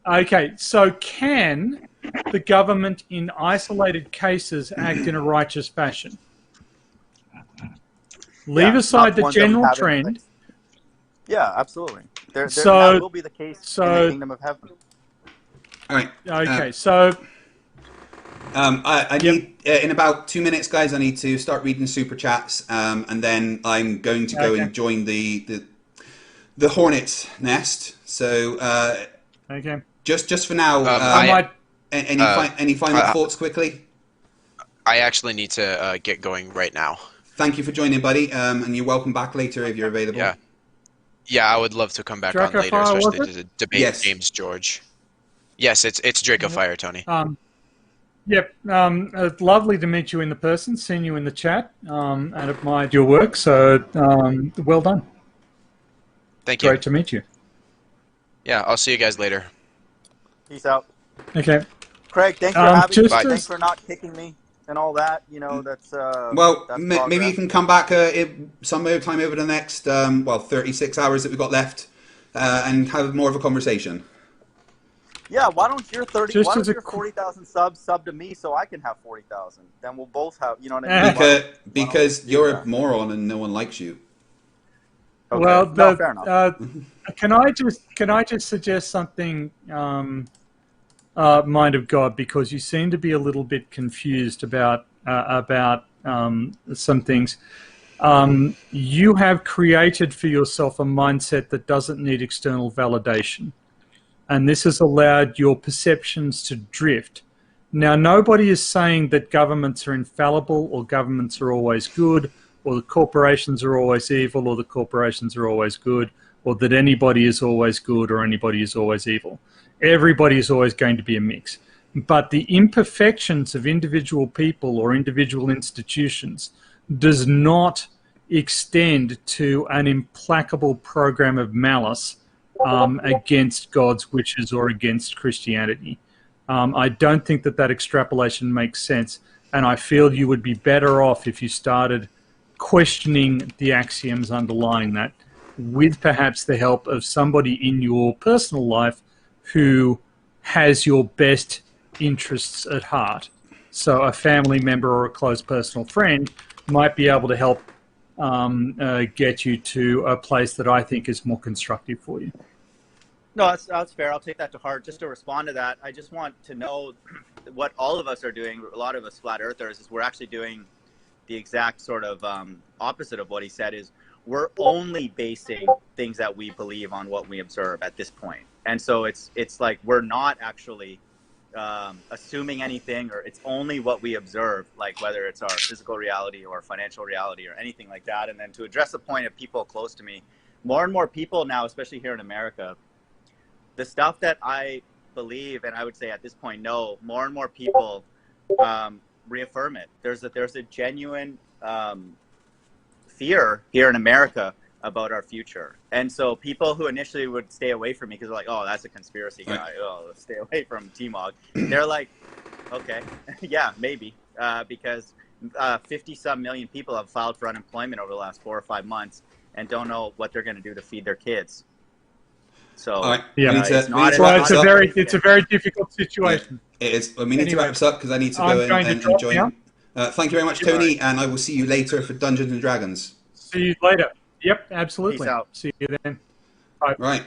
D: Okay, so can the government in isolated cases act in a righteous fashion? Leave aside the general trend.
C: Yeah, absolutely. That will be the case in the kingdom of heaven.
A: All right.
D: Okay, so...
A: I need, in about 2 minutes, guys, I need to start reading super chats, and then I'm going to go and join the hornet's nest. So,
D: okay.
A: Just for now, any final thoughts quickly?
B: I actually need to get going right now.
A: Thank you for joining, buddy, and you're welcome back later if you're available.
B: Yeah, I would love to come back on later, especially to debate James George. Yes, it's Draco Fire, Tony.
D: Yep. It's lovely to meet you in the person, seen you in the chat, and admired your work. So, well done.
B: Thank you.
D: Great to meet you.
B: Yeah, I'll see you guys later.
C: Peace out.
D: Okay.
C: Craig, thanks for having me. Thanks for not kicking me and all that. You know, that's
A: maybe you can come back some time over the next 36 hours that we've got left, and have more of a conversation.
C: Yeah, why don't your 40,000 subs sub to me so I can have 40,000? Then we'll both have, you know what I mean?
A: Because you're a moron and no one likes you.
C: Okay.
D: Well,
C: no, fair enough.
D: Can I just suggest something, mind of God, because you seem to be a little bit confused about some things. You have created for yourself a mindset that doesn't need external validation, and this has allowed your perceptions to drift. Now, nobody is saying that governments are infallible, or governments are always good, or the corporations are always evil, or the corporations are always good, or that anybody is always good or anybody is always evil. Everybody is always going to be a mix. But the imperfections of individual people or individual institutions does not extend to an implacable program of malice against God's wishes or against Christianity. I don't think that extrapolation makes sense, and I feel you would be better off if you started questioning the axioms underlying that, with perhaps the help of somebody in your personal life who has your best interests at heart. So a family member or a close personal friend might be able to help get you to a place that I think is more constructive for you.
C: No, that's fair. I'll take that to heart. Just to respond to that, I just want to know what all of us are doing. A lot of us flat earthers is we're actually doing the exact sort of opposite of what he said. Is we're only basing things that we believe on what we observe at this point. And so it's like we're not actually assuming anything, or it's only what we observe, like whether it's our physical reality or financial reality or anything like that. And then to address the point of people close to me, more and more people now, especially here in America, the stuff that I believe, and I would say at this point, no, more and more people reaffirm it. There's a genuine fear here in America about our future. And so people who initially would stay away from me because they're like, oh, that's a conspiracy guy. Oh, stay away from TMoG. They're like, okay, yeah, maybe. Because 50-some million people have filed for unemployment over the last 4 or 5 months and don't know what they're going to do to feed their kids. So
D: yeah, it's a very difficult situation.
A: Yeah, it is. We need to wrap this up because I need to go and join. Thank you very much, Tony, and I will see you later for Dungeons and Dragons.
D: See you later. Yep, absolutely.
C: Peace out.
D: See you then. Bye.
A: Right.